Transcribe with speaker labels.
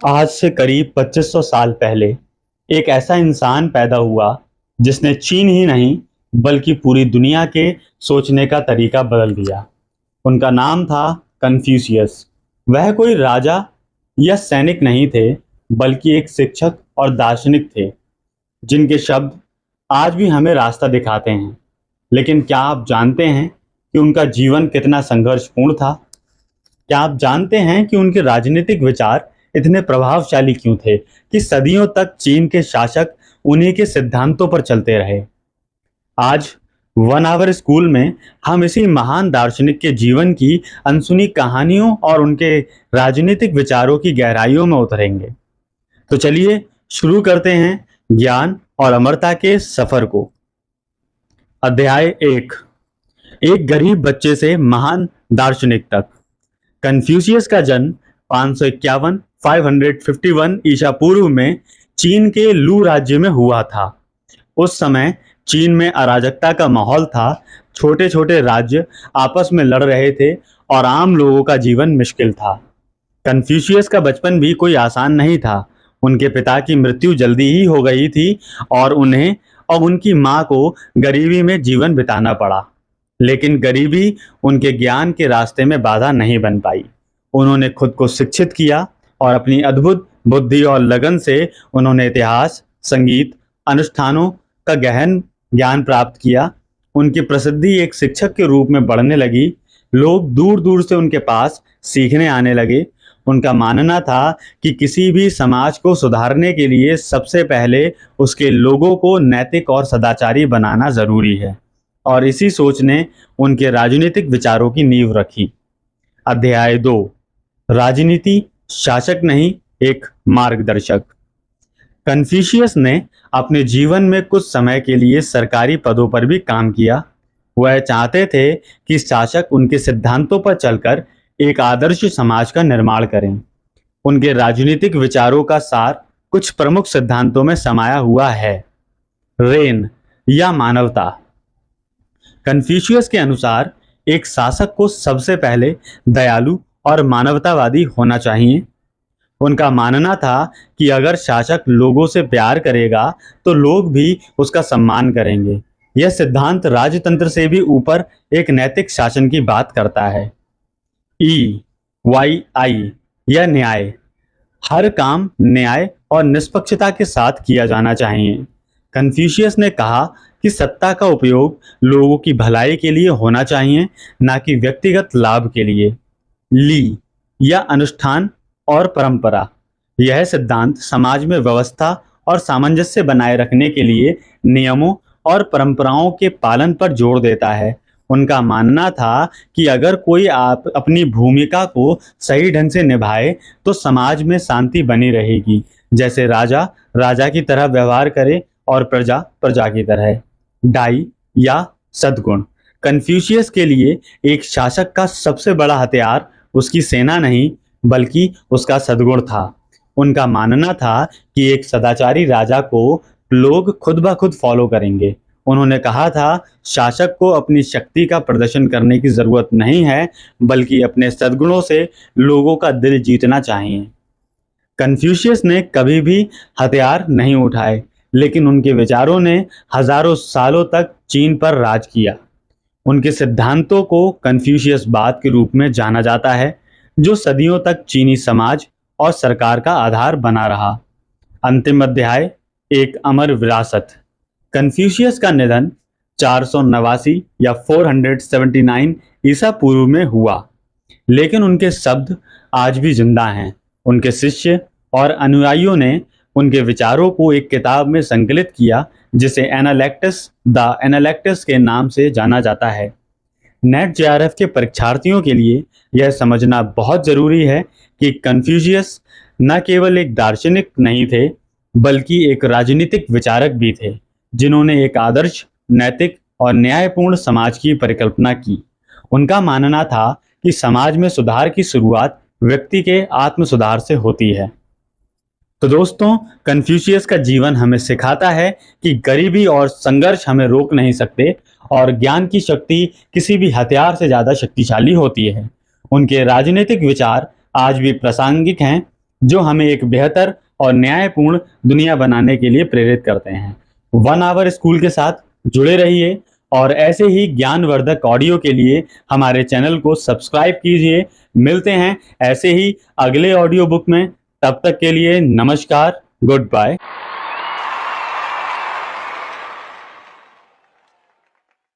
Speaker 1: आज से करीब 2500 साल पहले एक ऐसा इंसान पैदा हुआ जिसने चीन ही नहीं बल्कि पूरी दुनिया के सोचने का तरीका बदल दिया। उनका नाम था कन्फ्यूशियस। वह कोई राजा या सैनिक नहीं थे, बल्कि एक शिक्षक और दार्शनिक थे जिनके शब्द आज भी हमें रास्ता दिखाते हैं। लेकिन क्या आप जानते हैं कि उनका जीवन कितना संघर्षपूर्ण था? क्या आप जानते हैं कि उनके राजनीतिक विचार इतने प्रभावशाली क्यों थे कि सदियों तक चीन के शासक उन्हीं के सिद्धांतों पर चलते रहे? आज वन आवर स्कूल में हम इसी महान दार्शनिक के जीवन की अनसुनी कहानियों और उनके राजनीतिक विचारों की गहराइयों में उतरेंगे। तो चलिए शुरू करते हैं ज्ञान और अमरता के सफर को। अध्याय एक, एक गरीब बच्चे से महान दार्शनिक तक। कन्फ्यूशियस का जन्म 551 551 ईसा पूर्व में चीन के लू राज्य में हुआ था। उस समय चीन में अराजकता का माहौल था। छोटे छोटे राज्य आपस में लड़ रहे थे और आम लोगों का जीवन मुश्किल था। कन्फ्यूशियस का बचपन भी कोई आसान नहीं था। उनके पिता की मृत्यु जल्दी ही हो गई थी और उन्हें और उनकी मां को गरीबी में जीवन बिताना पड़ा। लेकिन गरीबी उनके ज्ञान के रास्ते में बाधा नहीं बन पाई। उन्होंने खुद को शिक्षित किया और अपनी अद्भुत बुद्धि और लगन से उन्होंने इतिहास, संगीत, अनुष्ठानों का गहन ज्ञान प्राप्त किया। उनकी प्रसिद्धि एक शिक्षक के रूप में बढ़ने लगी। लोग दूर दूर से उनके पास सीखने आने लगे। उनका मानना था कि किसी भी समाज को सुधारने के लिए सबसे पहले उसके लोगों को नैतिक और सदाचारी बनाना जरूरी है, और इसी सोच ने उनके राजनीतिक विचारों की नींव रखी। अध्याय दो, राजनीति शासक नहीं, एक मार्गदर्शक। कन्फ्यूशियस ने अपने जीवन में कुछ समय के लिए सरकारी पदों पर भी काम किया। वह चाहते थे कि शासक उनके सिद्धांतों पर चलकर एक आदर्श समाज का निर्माण करें। उनके राजनीतिक विचारों का सार कुछ प्रमुख सिद्धांतों में समाया हुआ है। रेन या मानवता। कन्फ्यूशियस के अनुसार एक शासक को सबसे पहले दयालु और मानवतावादी होना चाहिए। उनका मानना था कि अगर शासक लोगों से प्यार करेगा तो लोग भी उसका सम्मान करेंगे। यह सिद्धांत राजतंत्र से भी ऊपर एक नैतिक शासन की बात करता है। EYI या न्याय। हर काम न्याय और निष्पक्षता के साथ किया जाना चाहिए। कन्फ्यूशियस ने कहा कि सत्ता का उपयोग लोगों की भलाई के लिए होना चाहिए, न कि व्यक्तिगत लाभ के लिए। ली या अनुष्ठान और परंपरा। यह सिद्धांत समाज में व्यवस्था और सामंजस्य बनाए रखने के लिए नियमों और परंपराओं के पालन पर जोर देता है। उनका मानना था कि अगर कोई आप अपनी भूमिका को सही ढंग से निभाए तो समाज में शांति बनी रहेगी, जैसे राजा राजा की तरह व्यवहार करे और प्रजा प्रजा की तरह। डाई या सद्गुण। कन्फ्यूशियस के लिए एक शासक का सबसे बड़ा हथियार उसकी सेना नहीं बल्कि उसका सद्गुण था। उनका मानना था कि एक सदाचारी राजा को लोग खुद ब खुद फॉलो करेंगे। उन्होंने कहा था, शासक को अपनी शक्ति का प्रदर्शन करने की जरूरत नहीं है, बल्कि अपने सद्गुणों से लोगों का दिल जीतना चाहिए। कन्फ्यूशियस ने कभी भी हथियार नहीं उठाए, लेकिन उनके विचारों ने हजारों सालों तक चीन पर राज किया। उनके सिद्धांतों को कन्फ्यूशियसवाद के रूप में जाना जाता है, जो सदियों तक चीनी समाज और सरकार का आधार बना रहा। अंतिम अध्याय, एक अमर विरासत। कन्फ्यूशियस का निधन 489 या 479 ईसा पूर्व में हुआ, लेकिन उनके शब्द आज भी जिंदा हैं। उनके शिष्य और अनुयायियों ने उनके विचारों को एक किताब में संकलित किया, जिसे एनालेक्टस द एनालेक्टस के नाम से जाना जाता है। नेट JRF के परीक्षार्थियों के लिए यह समझना बहुत जरूरी है कि कन्फ्यूशियस न केवल एक दार्शनिक नहीं थे, बल्कि एक राजनीतिक विचारक भी थे, जिन्होंने एक आदर्श, नैतिक और न्यायपूर्ण समाज की परिकल्पना की। उनका मानना था कि समाज में सुधार की शुरुआत व्यक्ति के आत्म सुधार से होती है। तो दोस्तों, कन्फ्यूशियस का जीवन हमें सिखाता है कि गरीबी और संघर्ष हमें रोक नहीं सकते, और ज्ञान की शक्ति किसी भी हथियार से ज्यादा शक्तिशाली होती है। उनके राजनीतिक विचार आज भी प्रासंगिक हैं जो हमें एक बेहतर और न्यायपूर्ण दुनिया बनाने के लिए प्रेरित करते हैं। वन आवर स्कूल के साथ जुड़े रहिए और ऐसे ही ज्ञानवर्धक ऑडियो के लिए हमारे चैनल को सब्सक्राइब कीजिए। मिलते हैं ऐसे ही अगले ऑडियो बुक में। तब तक के लिए नमस्कार, गुड बाय।